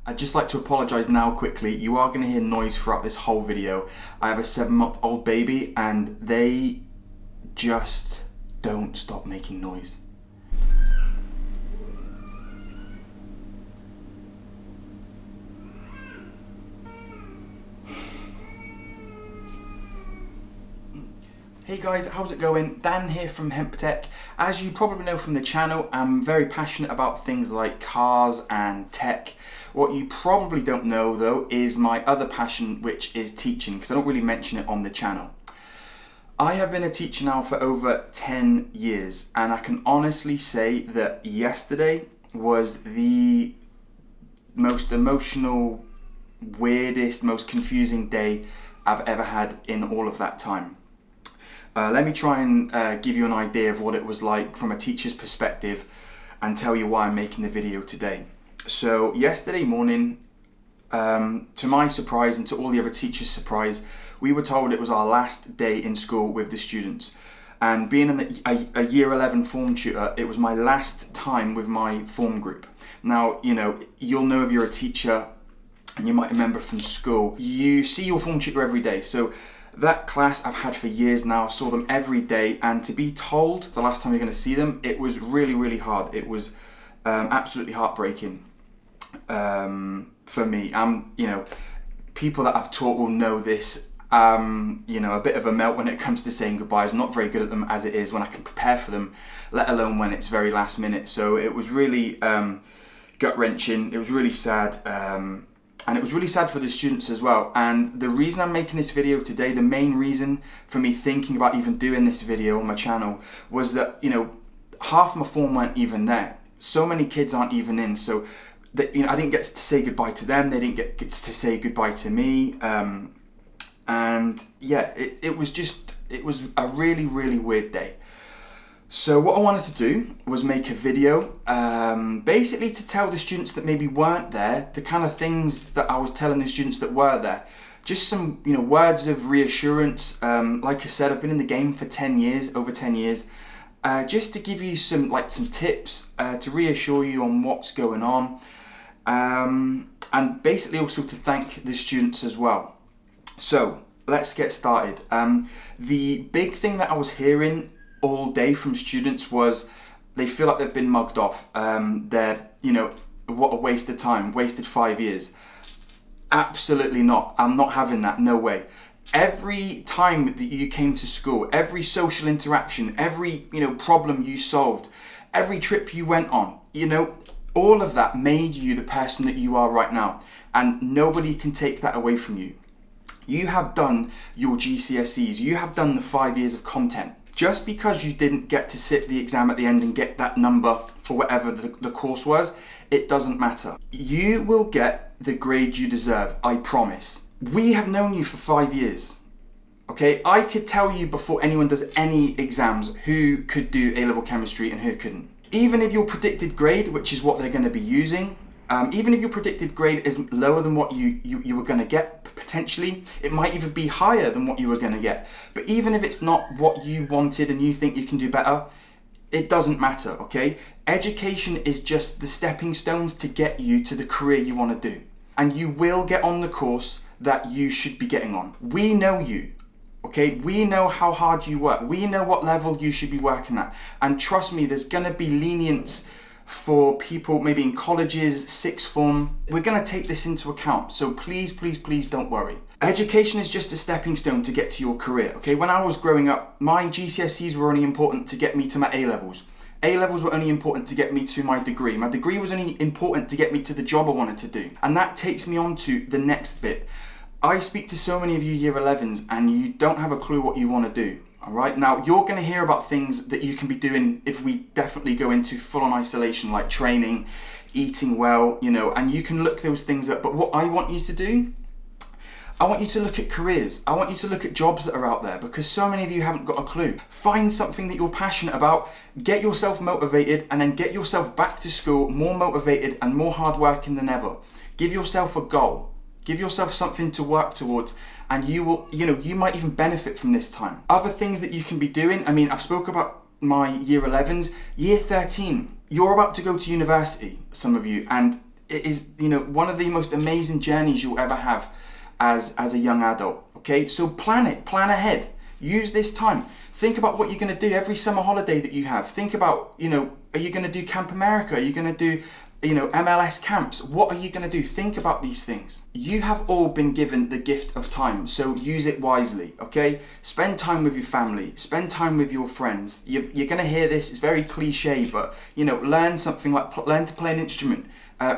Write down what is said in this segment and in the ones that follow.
I'd just like to apologise now quickly. You are going to hear noise throughout this whole video. I have a 7-month-old baby and they just don't stop making noise. Hey guys, how's it going? Dan here from HempTech. As you probably know from the channel, I'm very passionate about things like cars and tech. What you probably don't know though is my other passion, which is teaching, because I don't really mention it on the channel. I have been a teacher now for over 10 years, and I can honestly say that yesterday was the most emotional, weirdest, most confusing day I've ever had in all of that time. Let me try and give you an idea of what it was like from a teacher's perspective and tell you why I'm making the video today. So yesterday morning, to my surprise and to all the other teachers' surprise, we were told it was our last day in school with the students. And being a year 11 form tutor, it was my last time with my form group. Now, you'll know if you're a teacher, and you might remember from school, you see your form tutor every day. So that class I've had for years now, I saw them every day, and to be told the last time you're going to see them, it was really, really hard. It was absolutely heartbreaking for me. People that I've taught will know this. A bit of a melt when it comes to saying goodbyes. I'm not very good at them as it is when I can prepare for them, let alone when it's very last minute. So it was really gut-wrenching. It was really sad. And it was really sad for the students as well. And the reason I'm making this video today, the main reason for me thinking about even doing this video on my channel was that, half my form weren't even there. So many kids aren't even in. So that, I didn't get to say goodbye to them. They didn't get to say goodbye to me. And yeah, it was a really, really weird day. So what I wanted to do was make a video basically to tell the students that maybe weren't there the kind of things that I was telling the students that were there. Just some words of reassurance. Like I said, I've been in the game for over 10 years. Just to give you some tips to reassure you on what's going on. And basically also to thank the students as well. So let's get started. The big thing that I was hearing all day from students was they feel like they've been mugged off. They're, what a waste of time, wasted 5 years. Absolutely not. I'm not having that, no way. Every time that you came to school, every social interaction, every, problem you solved, every trip you went on, all of that made you the person that you are right now. And nobody can take that away from you. You have done your GCSEs, you have done the 5 years of content. Just because you didn't get to sit the exam at the end and get that number for whatever the course was, it doesn't matter. You will get the grade you deserve, I promise. We have known you for 5 years, okay? I could tell you before anyone does any exams who could do A-level chemistry and who couldn't. Even if your predicted grade, which is what they're going to be using, even if your predicted grade is lower than what you were going to get, potentially, it might even be higher than what you were going to get. But even if it's not what you wanted and you think you can do better, it doesn't matter, okay? Education is just the stepping stones to get you to the career you want to do. And you will get on the course that you should be getting on. We know you, okay? We know how hard you work. We know what level you should be working at. And trust me, there's going to be lenience for people maybe in colleges, sixth form. We're going to take this into account. So please, please, please don't worry. Education is just a stepping stone to get to your career, okay? When I was growing up, my GCSEs were only important to get me to my A-levels. A-levels were only important to get me to my degree. My degree was only important to get me to the job I wanted to do. And that takes me on to the next bit. I speak to so many of you year 11s and you don't have a clue what you want to do. All right, now you're going to hear about things that you can be doing if we definitely go into full-on isolation, like training, eating well, and you can look those things up. But what I want you to do, I want you to look at careers. I want you to look at jobs that are out there because so many of you haven't got a clue. Find something that you're passionate about, get yourself motivated, and then get yourself back to school more motivated and more hardworking than ever. Give yourself a goal. Give yourself something to work towards, and you will, you might even benefit from this time. Other things that you can be doing, I've spoke about my year 11s, year 13, you're about to go to university, some of you, and It is, one of the most amazing journeys you'll ever have as a young adult. Okay, so plan ahead. Use this time. Think about what you're going to do every summer holiday that you have. Think about, are you going to do Camp America? Are you going to do, MLS camps? What are you going to do? Think about these things. You have all been given the gift of time, so use it wisely, okay? Spend time with your family. Spend time with your friends. You're going to hear this, it's very cliche, but, learn something like, learn to play an instrument,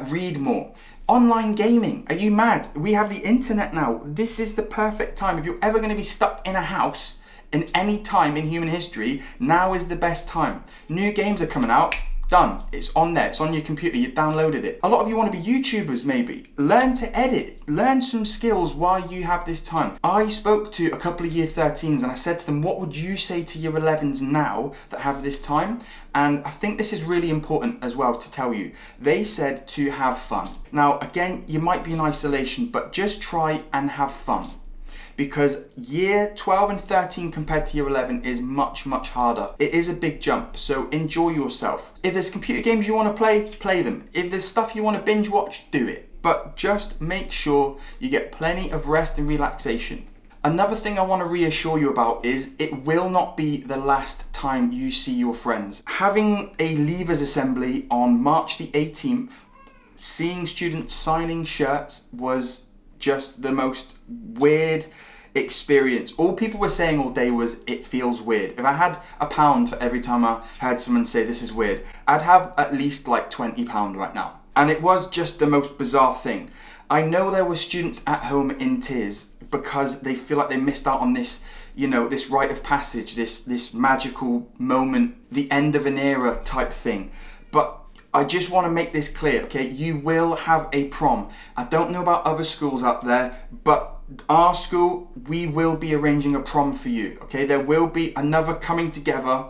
read more. Online gaming, are you mad? We have the internet now. This is the perfect time. If you're ever going to be stuck in a house in any time in human history, now is the best time. New games are coming out. Done. It's on there. It's on your computer. You've downloaded it. A lot of you want to be YouTubers maybe. Learn to edit. Learn some skills while you have this time. I spoke to a couple of year 13s and I said to them, what would you say to year 11s now that have this time? And I think this is really important as well to tell you. They said to have fun. Now, again, you might be in isolation, but just try and have fun. Because year 12 and 13 compared to year 11 is much, much harder. It is a big jump, so enjoy yourself. If there's computer games you want to play them. If there's stuff you want to binge watch, do it. But just make sure you get plenty of rest and relaxation. Another thing I want to reassure you about is it will not be the last time you see your friends. Having a leavers assembly on March the 18th, seeing students signing shirts was just the most weird experience. All people were saying all day was, it feels weird. If I had £1 for every time I heard someone say this is weird, I'd have at least like £20 right now. And it was just the most bizarre thing. I know there were students at home in tears because they feel like they missed out on this, this rite of passage, this magical moment, the end of an era type thing. But I just want to make this clear, okay? You will have a prom. I don't know about other schools out there, but our school, we will be arranging a prom for you, okay? There will be another coming together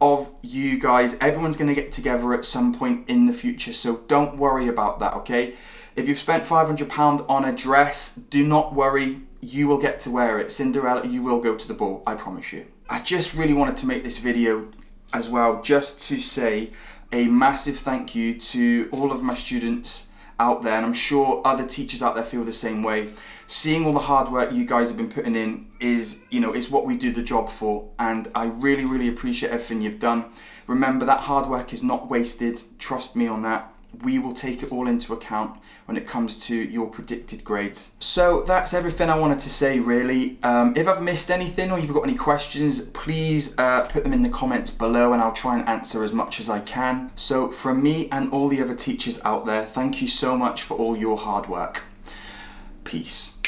of you guys. Everyone's going to get together at some point in the future, so don't worry about that, okay? If you've spent £500 on a dress, do not worry. You will get to wear it. Cinderella, you will go to the ball, I promise you. I just really wanted to make this video as well, just to say a massive thank you to all of my students out there, and I'm sure other teachers out there feel the same way. Seeing all the hard work you guys have been putting in is, it's what we do the job for, and I really, really appreciate everything you've done. Remember, that hard work is not wasted. Trust me on that. We will take it all into account when it comes to your predicted grades. So that's everything I wanted to say, really. If I've missed anything or you've got any questions, please put them in the comments below and I'll try and answer as much as I can. So from me and all the other teachers out there, thank you so much for all your hard work. Peace.